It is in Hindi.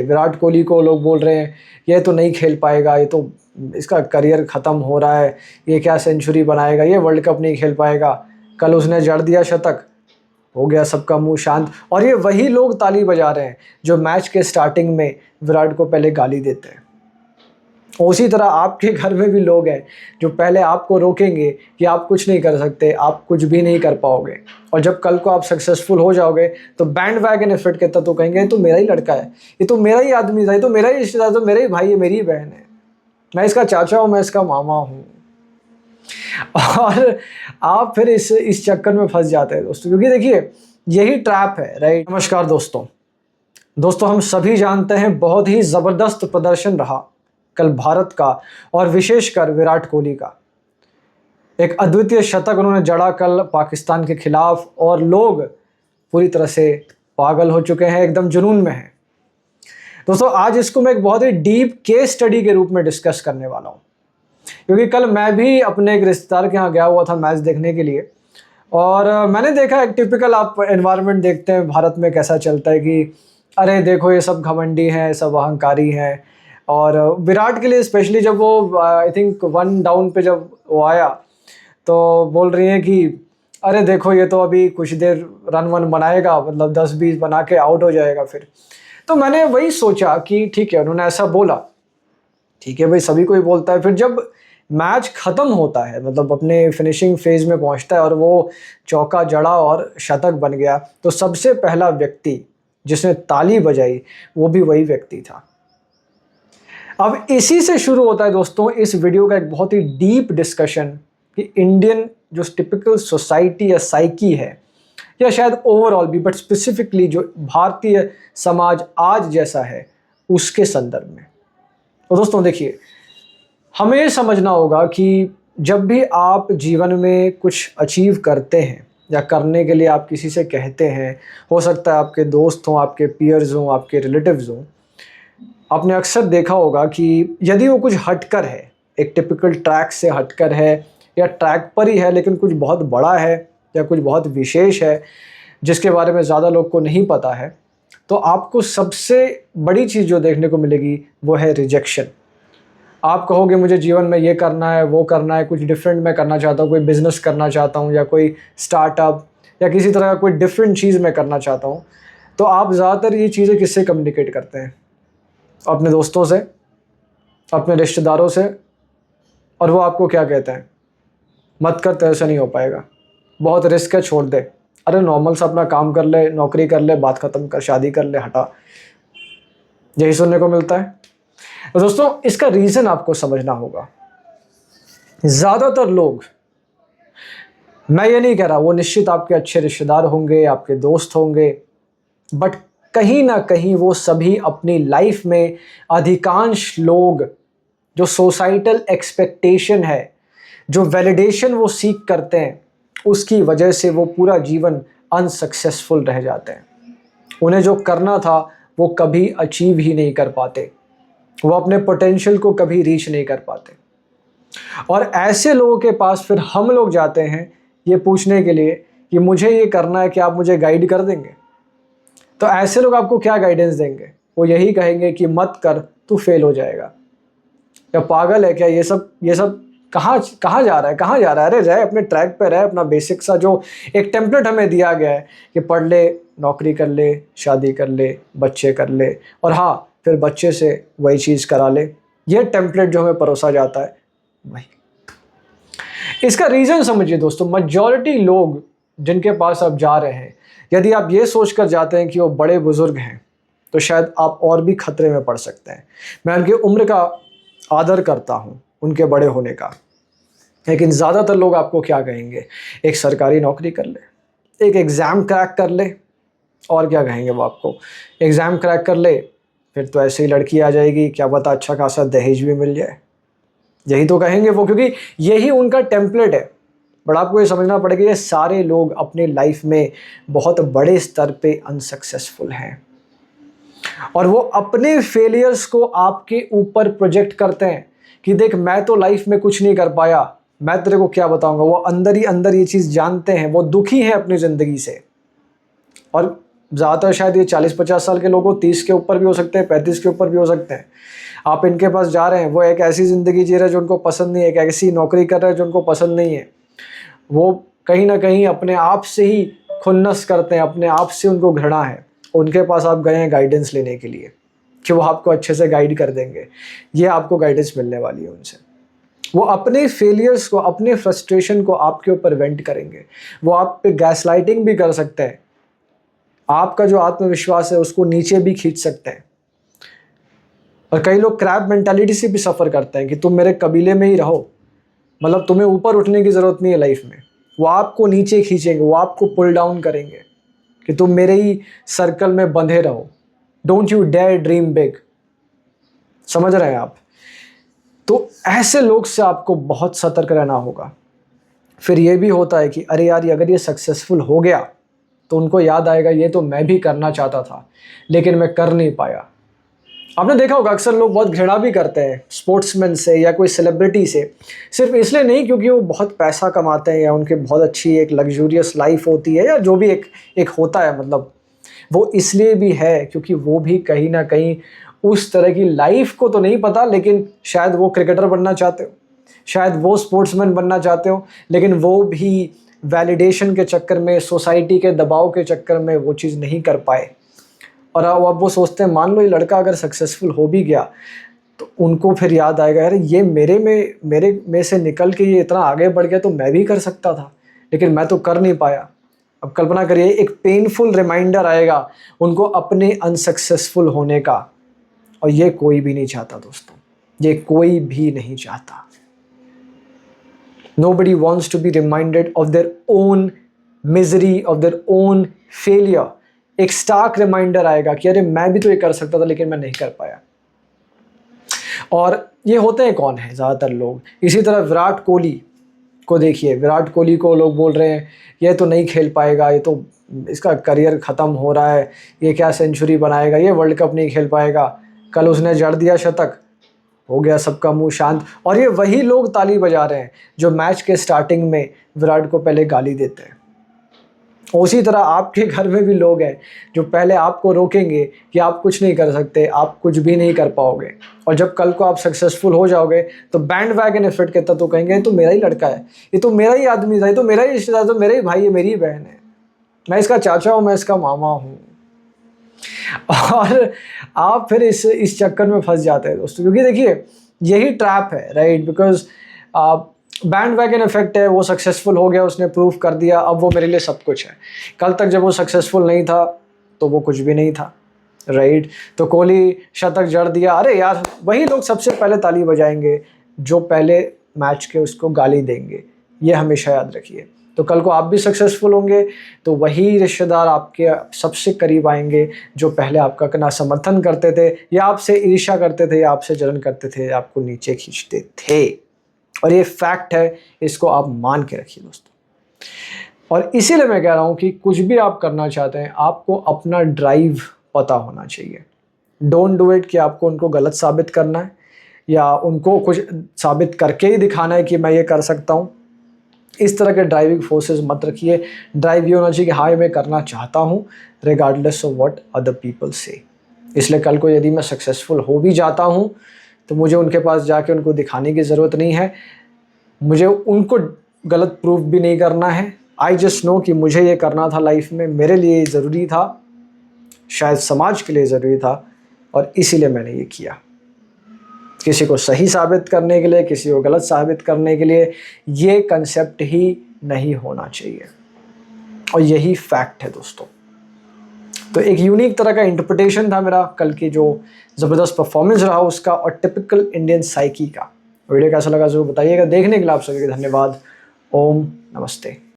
विराट कोहली को लोग बोल रहे हैं ये तो नहीं खेल पाएगा, ये तो इसका करियर ख़त्म हो रहा है, ये क्या सेंचुरी बनाएगा, ये वर्ल्ड कप नहीं खेल पाएगा। कल उसने जड़ दिया शतक, हो गया सबका मुंह शांत। और ये वही लोग ताली बजा रहे हैं जो मैच के स्टार्टिंग में विराट को पहले गाली देते हैं। उसी तरह आपके घर में भी लोग हैं जो पहले आपको रोकेंगे कि आप कुछ नहीं कर सकते, आप कुछ भी नहीं कर पाओगे, और जब कल को आप सक्सेसफुल हो जाओगे तो बैंड वैगन इफेक्ट के तहत तो कहेंगे ये तो मेरा ही लड़का है, ये तो मेरा ही आदमी था, ये तो मेरा ही रिश्तेदार, तो मेरा ही भाई है, मेरी ही बहन है, मैं इसका चाचा हूँ, मैं इसका मामा हूँ। और आप फिर इस चक्कर में फंस जाते हैं दोस्तों, क्योंकि देखिए यही ट्रैप है, राइट। नमस्कार दोस्तों, हम सभी जानते हैं बहुत ही ज़बरदस्त प्रदर्शन रहा कल भारत का, और विशेषकर विराट कोहली का। एक अद्वितीय शतक उन्होंने जड़ा कल पाकिस्तान के खिलाफ, और लोग पूरी तरह से पागल हो चुके हैं, एकदम जुनून में हैं। दोस्तों आज इसको मैं एक बहुत ही डीप केस स्टडी के रूप में डिस्कस करने वाला हूँ, क्योंकि कल मैं भी अपने एक रिश्तेदार के यहाँ गया हुआ था मैच देखने के लिए, और मैंने देखा एक टिपिकल आप एनवायरनमेंट देखते हैं भारत में कैसा चलता है कि अरे देखो ये सब घमंडी हैं, सब अहंकारी हैं। और विराट के लिए स्पेशली जब वो आई थिंक 1 डाउन पे जब वो आया तो बोल रही हैं कि अरे देखो ये तो अभी कुछ देर रन वन बनाएगा, मतलब 10-20 बना के आउट हो जाएगा फिर। तो मैंने वही सोचा कि ठीक है, उन्होंने ऐसा बोला, ठीक है भाई, सभी कोई बोलता है। फिर जब मैच ख़त्म होता है, मतलब अपने फिनिशिंग फेज में पहुंचता है और वो चौका जड़ा और शतक बन गया, तो सबसे पहला व्यक्ति जिसने ताली बजाई वो भी वही व्यक्ति था। अब इसी से शुरू होता है दोस्तों इस वीडियो का एक बहुत ही डीप डिस्कशन कि इंडियन जो टिपिकल सोसाइटी या साइकी है, या शायद ओवरऑल भी, बट स्पेसिफिकली जो भारतीय समाज आज जैसा है उसके संदर्भ में। तो दोस्तों देखिए, हमें ये समझना होगा कि जब भी आप जीवन में कुछ अचीव करते हैं या करने के लिए आप किसी से कहते हैं, हो सकता है आपके दोस्त हों, आपके पीयर्स हों, आपके रिलेटिव्स हों, आपने अक्सर देखा होगा कि यदि वो कुछ हटकर है, एक टिपिकल ट्रैक से हटकर है, या ट्रैक पर ही है लेकिन कुछ बहुत बड़ा है या कुछ बहुत विशेष है जिसके बारे में ज़्यादा लोग को नहीं पता है, तो आपको सबसे बड़ी चीज़ जो देखने को मिलेगी वो है रिजेक्शन। आप कहोगे मुझे जीवन में ये करना है, वो करना है, कुछ डिफरेंट मैं करना चाहता हूँ, कोई बिज़नेस करना चाहता हूँ, या कोई स्टार्टअप या किसी तरह का कोई डिफरेंट चीज़ मैं करना चाहता हूँ, तो आप ज़्यादातर ये चीज़ें किससे कम्युनिकेट करते हैं? अपने दोस्तों से, अपने रिश्तेदारों से। और वो आपको क्या कहते हैं? मत कर, तेरे से नहीं हो पाएगा, बहुत रिस्क है, छोड़ दे, अरे नॉर्मल सा अपना काम कर ले, नौकरी कर ले, बात ख़त्म कर, शादी कर ले, हटा। यही सुनने को मिलता है। तो दोस्तों इसका रीज़न आपको समझना होगा। ज़्यादातर लोग, मैं ये नहीं कह रहा, वो निश्चित आपके अच्छे रिश्तेदार होंगे, आपके दोस्त होंगे, बट कहीं ना कहीं वो सभी अपनी लाइफ में, अधिकांश लोग जो सोसाइटल एक्सपेक्टेशन है, जो वैलिडेशन वो सीख करते हैं, उसकी वजह से वो पूरा जीवन अनसक्सेसफुल रह जाते हैं। उन्हें जो करना था वो कभी अचीव ही नहीं कर पाते, वो अपने पोटेंशियल को कभी रीच नहीं कर पाते। और ऐसे लोगों के पास फिर हम लोग जाते हैं ये पूछने के लिए कि मुझे ये करना है, कि आप मुझे गाइड कर देंगे? तो ऐसे लोग आपको क्या गाइडेंस देंगे? वो यही कहेंगे कि मत कर, तू फेल हो जाएगा, या पागल है क्या, ये सब कहाँ जा रहा है, अरे रह अपने ट्रैक पे रह, अपना बेसिक सा जो एक टेम्पलेट हमें दिया गया है कि पढ़ ले, नौकरी कर ले, शादी कर ले, बच्चे कर ले, और हाँ फिर बच्चे से वही चीज़ करा ले। ये टेम्पलेट जो हमें परोसा जाता है वही। इसका रीज़न समझिए दोस्तों, मेजॉरिटी लोग जिनके पास आप जा रहे हैं, यदि आप ये सोच कर जाते हैं कि वो बड़े बुजुर्ग हैं, तो शायद आप और भी खतरे में पड़ सकते हैं। मैं उनकी उम्र का आदर करता हूँ, उनके बड़े होने का, लेकिन ज़्यादातर लोग आपको क्या कहेंगे? एक सरकारी नौकरी कर ले, एक एग्ज़ाम क्रैक कर ले, और क्या कहेंगे वो आपको? एग्ज़ाम क्रैक कर ले, फिर तो ऐसे ही लड़की आ जाएगी, क्या पता अच्छा खासा दहेज भी मिल जाए, यही तो कहेंगे वो, क्योंकि यही उनका टेम्पलेट है। बट आपको ये समझना पड़ेगा, ये सारे लोग अपने लाइफ में बहुत बड़े स्तर पे अनसक्सेसफुल हैं, और वो अपने फेलियर्स को आपके ऊपर प्रोजेक्ट करते हैं कि देख मैं तो लाइफ में कुछ नहीं कर पाया, मैं तेरे को क्या बताऊंगा। वो अंदर ही अंदर ये चीज़ जानते हैं, वो दुखी हैं अपनी ज़िंदगी से, और ज़्यादातर शायद ये 40-50 साल के लोग हो, 30 के ऊपर भी हो सकते हैं, 35 के ऊपर भी हो सकते हैं। आप इनके पास जा रहे हैं, वो एक ऐसी ज़िंदगी जी रहे हैं जो उनको पसंद नहीं है, एक ऐसी नौकरी कर रहे हैं जो उनको पसंद नहीं है। वो कहीं ना कहीं अपने आप से ही खुन्नस करते हैं, अपने आप से उनको घृणा है। उनके पास आप गए हैं गाइडेंस लेने के लिए कि वो आपको अच्छे से गाइड कर देंगे। ये आपको गाइडेंस मिलने वाली है उनसे। वो अपने फेलियर्स को, अपने फ्रस्ट्रेशन को आपके ऊपर वेंट करेंगे। वो आप पे गैसलाइटिंग भी कर सकते हैं, आपका जो आत्मविश्वास है उसको नीचे भी खींच सकते हैं। और कई लोग क्रैब मेंटालिटी से भी सफ़र करते हैं कि तुम मेरे कबीले में ही रहो, मतलब तुम्हें ऊपर उठने की ज़रूरत नहीं है लाइफ में। वो आपको नीचे खींचेंगे, वो आपको पुल डाउन करेंगे कि तुम मेरे ही सर्कल में बंधे रहो। Don't you dare dream big. समझ रहे हैं आप? तो ऐसे लोग से आपको बहुत सतर्क रहना होगा। फिर ये भी होता है कि अरे यार, अगर ये सक्सेसफुल हो गया तो उनको याद आएगा ये तो मैं भी करना चाहता था लेकिन मैं कर नहीं पाया। आपने देखा होगा अक्सर लोग बहुत घृणा भी करते हैं स्पोर्ट्समैन से या कोई सेलिब्रिटी से, सिर्फ इसलिए नहीं क्योंकि वो बहुत पैसा कमाते हैं या उनकी बहुत अच्छी एक लग्जूरियस लाइफ होती है या जो भी एक होता है, मतलब वो इसलिए भी है क्योंकि वो भी कहीं ना कहीं उस तरह की लाइफ को तो नहीं पता, लेकिन शायद वो क्रिकेटर बनना चाहते हो, शायद वो स्पोर्ट्समैन बनना चाहते हो, लेकिन वो भी वैलिडेशन के चक्कर में, सोसाइटी के दबाव के चक्कर में वो चीज़ नहीं कर पाए। और अब वो सोचते हैं, मान लो ये लड़का अगर सक्सेसफुल हो भी गया तो उनको फिर याद आएगा, यार ये मेरे में से निकल के ये इतना आगे बढ़ गया तो मैं भी कर सकता था, लेकिन मैं तो कर नहीं पाया। अब कल्पना करिए, एक पेनफुल रिमाइंडर आएगा उनको अपने अनसक्सेसफुल होने का, और ये कोई भी नहीं चाहता दोस्तों, ये कोई भी नहीं चाहता। Nobody wants to be reminded of their own misery, of their own failure. एक स्टार्क रिमाइंडर आएगा कि अरे मैं भी तो ये कर सकता था लेकिन मैं नहीं कर पाया। और ये होते हैं कौन है? ज़्यादातर लोग। इसी तरह विराट कोहली को देखिए, विराट कोहली को लोग बोल रहे हैं ये तो नहीं खेल पाएगा, ये तो इसका करियर ख़त्म हो रहा है, ये क्या सेंचुरी बनाएगा, ये वर्ल्ड कप नहीं खेल पाएगा। कल उसने जड़ दिया शतक, हो गया सबका मुंह शांत। और ये वही लोग ताली बजा रहे हैं जो मैच के स्टार्टिंग में विराट को पहले गाली देते हैं। उसी तरह आपके घर में भी लोग हैं जो पहले आपको रोकेंगे कि आप कुछ नहीं कर सकते, आप कुछ भी नहीं कर पाओगे, और जब कल को आप सक्सेसफुल हो जाओगे तो बैंड वैगन इफेक्ट कहता तो कहेंगे ये तो मेरा ही लड़का है, ये तो मेरा ही आदमी था, ये तो मेरा ही रिश्तेदार, तो मेरा ही भाई है, मेरी ही बहन है, मैं इसका चाचा हूँ, मैं इसका मामा हूँ। और आप फिर इस चक्कर में फंस जाते हैं दोस्तों, क्योंकि देखिए यही ट्रैप है, right? Because band wagon effect है। वो सक्सेसफुल हो गया, उसने प्रूव कर दिया, अब वो मेरे लिए सब कुछ है। कल तक जब वो सक्सेसफुल नहीं था तो वो कुछ भी नहीं था, राइट? तो कोहली शतक जड़ दिया, अरे यार वही लोग सबसे पहले ताली बजाएंगे जो पहले मैच के उसको गाली देंगे, ये हमेशा याद रखिए। तो कल को आप भी सक्सेसफुल होंगे तो वही रिश्तेदार आपके सबसे करीब आएंगे जो पहले आपका ना समर्थन करते थे, या आपसे ईर्ष्या करते थे, या आपसे जलन करते थे, आपको नीचे खींचते थे। और ये फैक्ट है, इसको आप मान के रखिए दोस्तों। और इसीलिए मैं कह रहा हूँ कि कुछ भी आप करना चाहते हैं, आपको अपना ड्राइव पता होना चाहिए। डोंट डू इट कि आपको उनको गलत साबित करना है या उनको कुछ साबित करके ही दिखाना है कि मैं ये कर सकता हूँ। इस तरह के ड्राइविंग फोर्सेस मत रखिए। ड्राइव ये होना चाहिए कि हाँ मैं करना चाहता हूँ regardless of what other people से। इसलिए कल को यदि मैं सक्सेसफुल हो भी जाता हूँ तो मुझे उनके पास जाके उनको दिखाने की ज़रूरत नहीं है, मुझे उनको गलत प्रूफ भी नहीं करना है। आई जस्ट नो कि मुझे ये करना था लाइफ में, मेरे लिए ज़रूरी था, शायद समाज के लिए ज़रूरी था, और इसीलिए मैंने ये किया। किसी को सही साबित करने के लिए, किसी को गलत साबित करने के लिए, ये कंसेप्ट ही नहीं होना चाहिए। और यही फैक्ट है दोस्तों। तो एक यूनिक तरह का इंटरप्रिटेशन था मेरा कल की जो ज़बरदस्त परफॉर्मेंस रहा उसका, और टिपिकल इंडियन साइकी का। वीडियो कैसा लगा ज़रूर बताइएगा। देखने के लिए आप सभी को धन्यवाद। ओम नमस्ते।